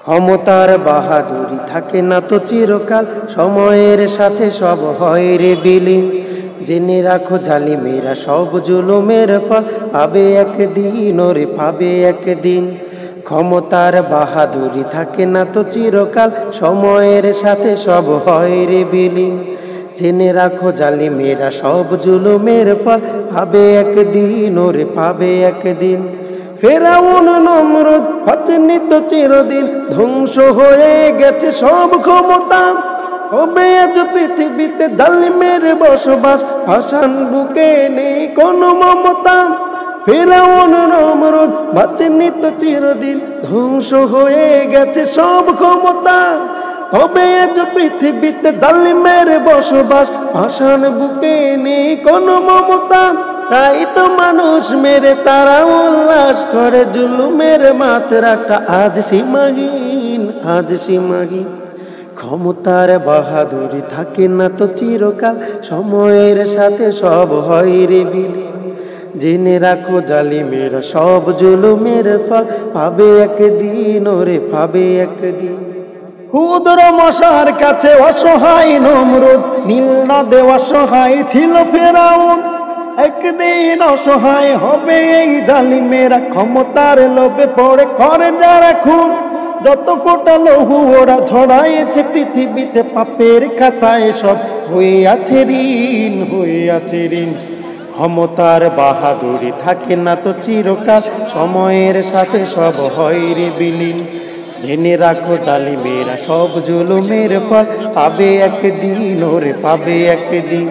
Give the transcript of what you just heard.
ক্ষমতার বাহাদুরি থাকে না তো চিরকাল, সময়ের সাথে সব হয় রে বিলীন। জেনে রাখো জালিমেরা সব জুলুমের ফল পাবে একদিন, ওরে পাবে একদিন। ক্ষমতার বাহাদুরি থাকে না তো চিরকাল, সময়ের সাথে সব হয় রে বিলীন। জেনে রাখো জালিমেরা সব জুলুমের ফল পাবে একদিন, ওরে পাবে একদিন। ফেরাউন নমরুদ হচ্ছেনি তো চিরদিন, ধ্বংস হয়ে গেছে সব ক্ষমতা। তবে আজ পৃথিবীতে জালিমের বসবাস, ভাষান বুকে নেই কোনো মমতা। ফেরাউন নমরুদ বাঁচেনি তো চিরদিন, ধ্বংস হয়ে গেছে সব ক্ষমতা। তবে আজ পৃথিবীতে জালিমের বসবাস, ভাষান বুকে নেই কোনো মমতা। তাই তো মানুষ মেরে তারা উল্লাস করে, জুলুমের মাত্রাটা আজ সীমাহীন, আজ সীমাহীন। ক্ষমতার বাহাদুরি থাকে না তো চিরকাল, সময়ের সাথে সব হয় রে বিলীন। জেনে রাখো জালিমের সব জুলুমের ফল পাবে একদিন, ওরে পাবে একদিন। ক্ষুদ্র মশার কাছে অসহায় নমরুদ, নীল নদে অসহায় ছিল ফেরাউন। একদিন অসহায় হবে এই জালিমেরা, ক্ষমতার লোভে পড়ে করে যারা খুন। যত ফোটা লহু ওরা ঝড়াইছে পৃথিবীতে, পাপের খাতায় সব হয়ে আছে ঋণ, হয়ে আছে ঋণ। ক্ষমতার বাহাদুরি থাকে না তো চিরকাল, সময়ের সাথে সব হয় রে বিলীন। জেনে রাখো জালিমেরা সব জুলুমের ফল পাবে একদিন, ওরে পাবে একদিন।